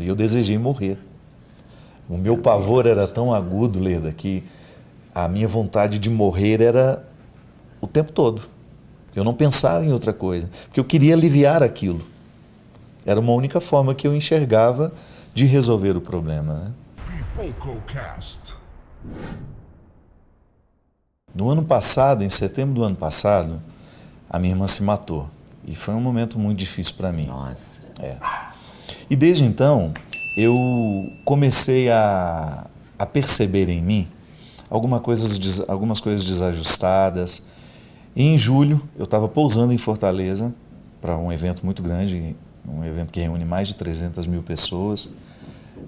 E eu desejei morrer. O meu pavor era tão agudo, Leda, que a minha vontade de morrer era o tempo todo. Eu não pensava em outra coisa, porque eu queria aliviar aquilo. Era uma única forma que eu enxergava de resolver o problema, né? No ano passado, em setembro do ano passado, a minha irmã se matou. E foi um momento muito difícil para mim. Nossa. E desde então, eu comecei a perceber em mim algumas coisas desajustadas. E em julho, eu estava pousando em Fortaleza para um evento muito grande, um evento que reúne mais de 300 mil pessoas.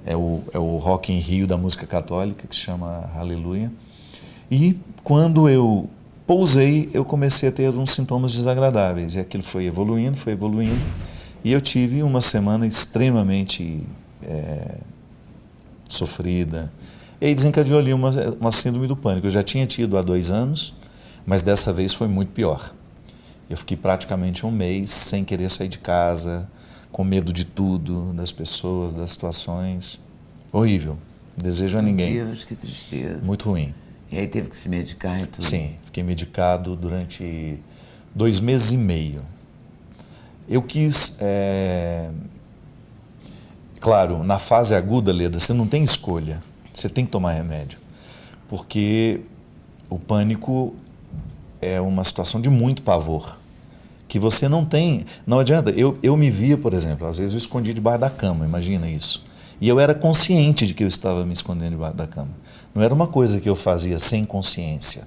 É o Rock in Rio da música católica, que se chama Aleluia. E quando eu pousei, eu comecei a ter uns sintomas desagradáveis. E aquilo foi evoluindo. E eu tive uma semana extremamente sofrida. E aí desencadeou ali uma síndrome do pânico. Eu já tinha tido há 2 anos, mas dessa vez foi muito pior. Eu fiquei praticamente um mês sem querer sair de casa, com medo de tudo, das pessoas, das situações. Horrível. Não desejo a ninguém. Meu Deus, que tristeza. Muito ruim. E aí teve que se medicar e tudo? Sim, fiquei medicado durante 2 meses e meio. Eu quis... Claro, na fase aguda, Leda, você não tem escolha. Você tem que tomar remédio. Porque o pânico é uma situação de muito pavor. Que você não tem... Não adianta. Eu me via, por exemplo, às vezes eu escondia debaixo da cama, imagina isso. E eu era consciente de que eu estava me escondendo debaixo da cama. Não era uma coisa que eu fazia sem consciência.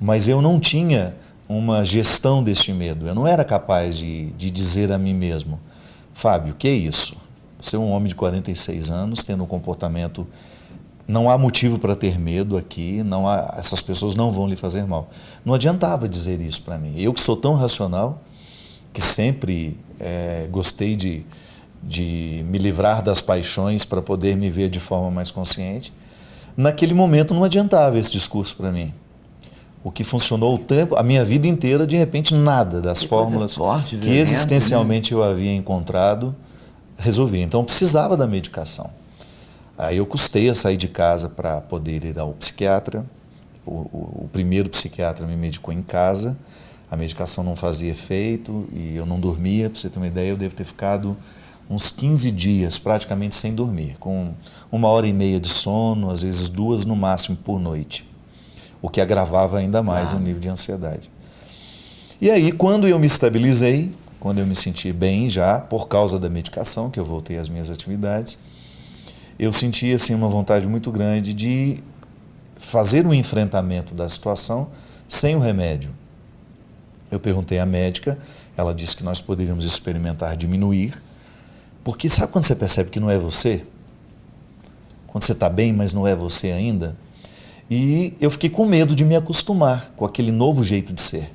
Mas eu não tinha uma gestão deste medo. Eu não era capaz de dizer a mim mesmo: Fábio, o que é isso? Você é um homem de 46 anos, tendo um comportamento... Não há motivo para ter medo aqui, essas pessoas não vão lhe fazer mal. Não adiantava dizer isso para mim. Eu que sou tão racional, que sempre gostei de me livrar das paixões para poder me ver de forma mais consciente, naquele momento não adiantava esse discurso para mim. O que funcionou a minha vida inteira, de repente nada das fórmulas forte, que existencialmente eu havia encontrado resolvia. Então eu precisava da medicação. Aí eu custei a sair de casa para poder ir ao psiquiatra. O primeiro psiquiatra me medicou em casa, a medicação não fazia efeito e eu não dormia. Para você ter uma ideia, eu devo ter ficado uns 15 dias praticamente sem dormir, com 1h30 de sono, às vezes 2 no máximo por noite, o que agravava ainda mais o nível de ansiedade. E aí, quando eu me estabilizei, quando eu me senti bem já, por causa da medicação, que eu voltei às minhas atividades, eu senti assim, uma vontade muito grande de fazer um enfrentamento da situação sem o remédio. Eu perguntei à médica, ela disse que nós poderíamos experimentar diminuir, porque sabe quando você percebe que não é você? Quando você está bem, mas não é você ainda? E eu fiquei com medo de me acostumar com aquele novo jeito de ser,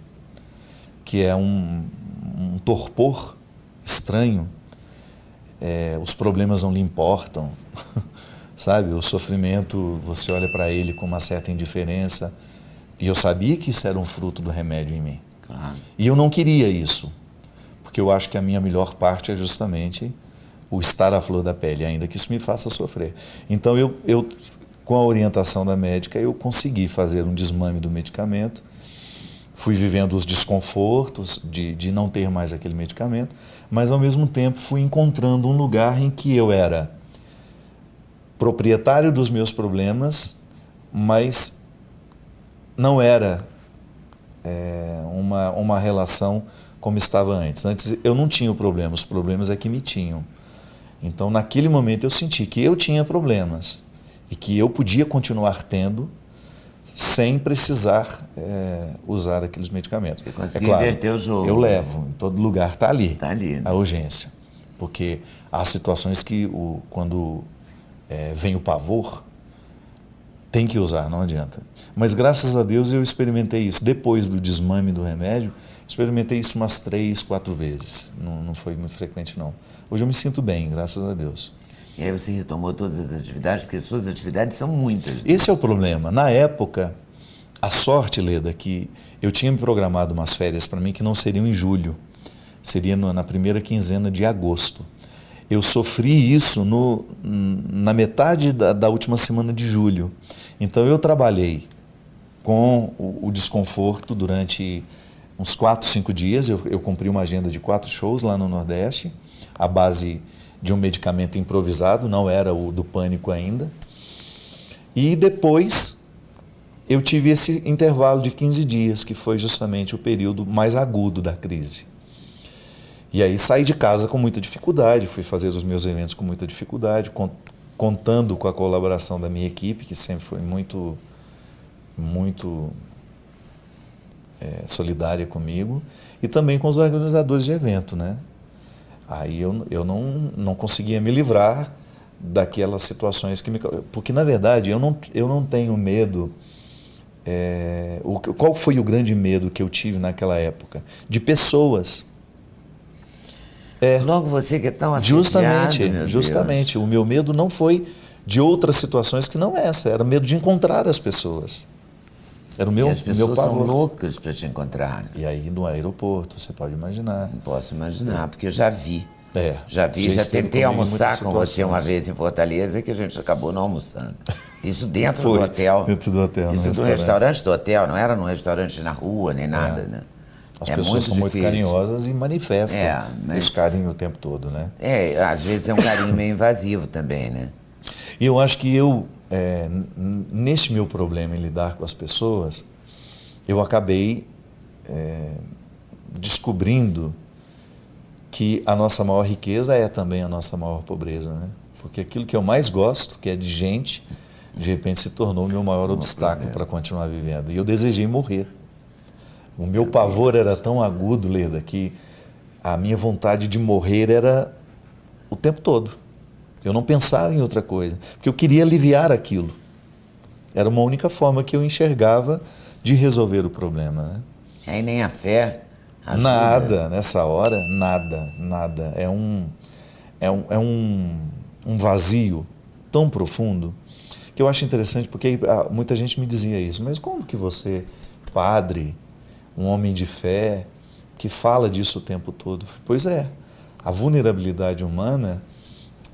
que é um torpor estranho. Os problemas não lhe importam, sabe? O sofrimento, você olha para ele com uma certa indiferença. E eu sabia que isso era um fruto do remédio em mim. Claro. E eu não queria isso, porque eu acho que a minha melhor parte é justamente o estar à flor da pele, ainda que isso me faça sofrer. Então, eu com a orientação da médica, eu consegui fazer um desmame do medicamento, fui vivendo os desconfortos de não ter mais aquele medicamento, mas ao mesmo tempo fui encontrando um lugar em que eu era proprietário dos meus problemas, mas não era uma relação como estava antes. Antes eu não tinha o problema, os problemas é que me tinham. Então naquele momento eu senti que eu tinha problemas e que eu podia continuar tendo sem precisar usar aqueles medicamentos. Você conseguiu inverter o jogo. Eu levo, em todo lugar está ali, né? A urgência. Porque há situações que quando vem o pavor, tem que usar, não adianta. Mas graças a Deus eu experimentei isso. Depois do desmame do remédio, experimentei isso umas 3, 4 vezes. Não foi muito frequente, não. Hoje eu me sinto bem, graças a Deus. E aí você retomou todas as atividades, porque suas atividades são muitas. Né? Esse é o problema. Na época, a sorte, Leda, que eu tinha me programado umas férias para mim que não seriam em julho. Seria na primeira quinzena de agosto. eu sofri isso na metade da última semana de julho. Então eu trabalhei com o desconforto durante uns 4, 5 dias. Eu cumpri uma agenda de 4 shows lá no Nordeste, à base de um medicamento improvisado, não era o do pânico ainda. E depois eu tive esse intervalo de 15 dias, que foi justamente o período mais agudo da crise. E aí saí de casa com muita dificuldade, fui fazer os meus eventos com muita dificuldade, contando com a colaboração da minha equipe, que sempre foi muito solidária comigo, e também com os organizadores de evento, né? Aí eu não conseguia me livrar daquelas situações que porque, na verdade, eu não tenho medo. Qual foi o grande medo que eu tive naquela época? De pessoas. Logo você que é tão assediado, Justamente. O meu medo não foi de outras situações que não essa. Era medo de encontrar as pessoas. Era o meu as pessoas pavor. são loucas para te encontrar. E aí no aeroporto, você pode imaginar. Não posso imaginar, porque eu já vi. Já Tentei almoçar com você uma vez em Fortaleza, que a gente acabou não almoçando. Isso dentro do hotel. Dentro do hotel, isso do restaurante do hotel, não era num restaurante na rua, nem nada, né? As pessoas são muito carinhosas e manifestam esse carinho o tempo todo, né? Às vezes é um carinho meio invasivo também, né? E eu acho que neste meu problema em lidar com as pessoas, eu acabei descobrindo que a nossa maior riqueza é também a nossa maior pobreza, né? Porque aquilo que eu mais gosto, que é de gente, de repente se tornou o meu maior obstáculo para continuar vivendo. E eu desejei morrer. O meu pavor era tão agudo, Leda, que a minha vontade de morrer era o tempo todo. Eu não pensava em outra coisa, porque eu queria aliviar aquilo. Era uma única forma que eu enxergava de resolver o problema, né? E nem a fé ajuda. Nada, nessa hora, nada. É um vazio tão profundo que eu acho interessante, porque muita gente me dizia isso, mas como que você, padre, um homem de fé, que fala disso o tempo todo? Pois é, a vulnerabilidade humana,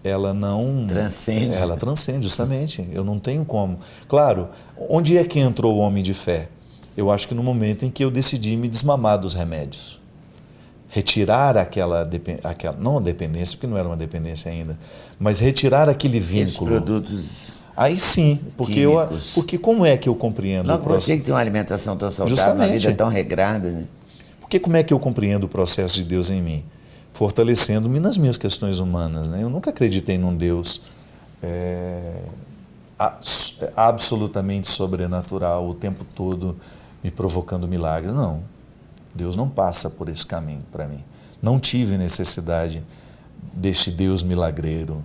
ela não... Transcende. Ela transcende, justamente. Eu não tenho como. Claro, onde é que entrou o homem de fé? Eu acho que no momento em que eu decidi me desmamar dos remédios. Retirar não a dependência, porque não era uma dependência ainda, mas retirar aquele vínculo. Aqueles produtos... Aí sim, porque como é que eu compreendo o processo? Você que tem uma alimentação tão saudável, uma vida tão regrada, né? Porque como é que eu compreendo o processo de Deus em mim? Fortalecendo-me nas minhas questões humanas, né? Eu nunca acreditei num Deus absolutamente sobrenatural, o tempo todo me provocando milagres. Não, Deus não passa por esse caminho para mim. Não tive necessidade deste Deus milagreiro.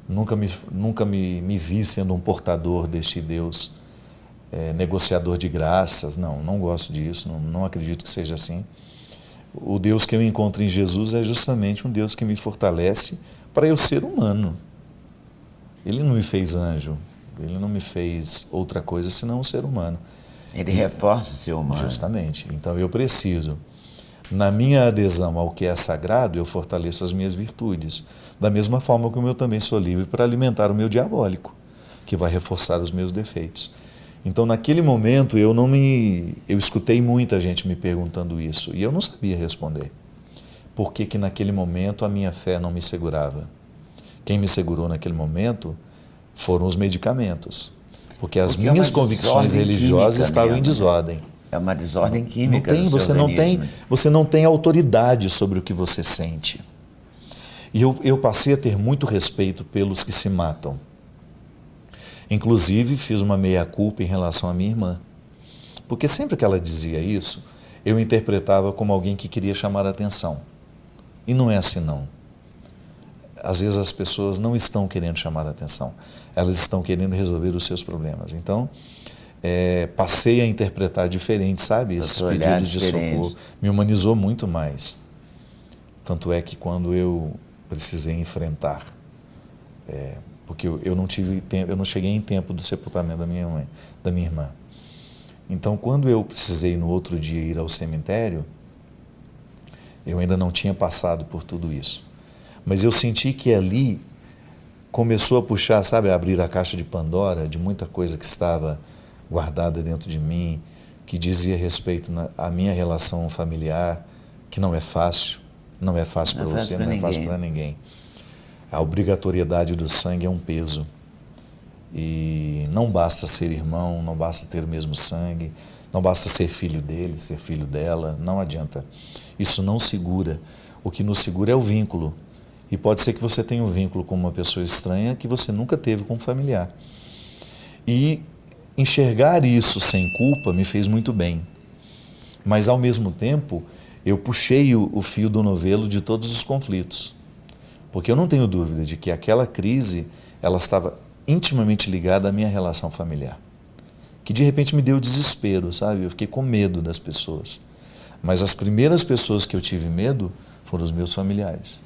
Nunca me vi sendo um portador deste Deus negociador de graças. Não gosto disso, não acredito que seja assim. O Deus que eu encontro em Jesus é justamente um Deus que me fortalece para eu ser humano. Ele não me fez anjo, ele não me fez outra coisa senão um ser humano. Ele reforça o ser humano. Justamente. Então eu preciso, na minha adesão ao que é sagrado, eu fortaleço as minhas virtudes. Da mesma forma como eu também sou livre para alimentar o meu diabólico, que vai reforçar os meus defeitos. Então, naquele momento, eu escutei muita gente me perguntando isso e eu não sabia responder. Por que naquele momento a minha fé não me segurava? Quem me segurou naquele momento foram os medicamentos. Porque as minhas convicções religiosas estavam em desordem. É uma desordem química. Você não tem autoridade sobre o que você sente. E eu passei a ter muito respeito pelos que se matam. Inclusive, fiz uma meia-culpa em relação à minha irmã. Porque sempre que ela dizia isso, eu interpretava como alguém que queria chamar a atenção. E não é assim, não. Às vezes as pessoas não estão querendo chamar a atenção. Elas estão querendo resolver os seus problemas. Então, passei a interpretar diferente, sabe? Esses pedidos de socorro. Me humanizou muito mais. Tanto é que quando eu precisei enfrentar, porque eu não tive tempo, eu não cheguei em tempo do sepultamento da minha mãe, da minha irmã. Então, quando eu precisei no outro dia ir ao cemitério, eu ainda não tinha passado por tudo isso. Mas eu senti que ali começou a puxar, sabe, a abrir a caixa de Pandora de muita coisa que estava guardada dentro de mim, que dizia respeito à minha relação familiar, que não é fácil, não é fácil para você, não é fácil para ninguém. A obrigatoriedade do sangue é um peso. E não basta ser irmão, não basta ter o mesmo sangue, não basta ser filho dele, ser filho dela, não adianta. Isso não segura. O que nos segura é o vínculo. E pode ser que você tenha um vínculo com uma pessoa estranha que você nunca teve com um familiar. E enxergar isso sem culpa me fez muito bem. Mas, ao mesmo tempo, eu puxei o fio do novelo de todos os conflitos. Porque eu não tenho dúvida de que aquela crise, ela estava intimamente ligada à minha relação familiar. Que de repente me deu desespero, sabe? Eu fiquei com medo das pessoas. Mas as primeiras pessoas que eu tive medo foram os meus familiares.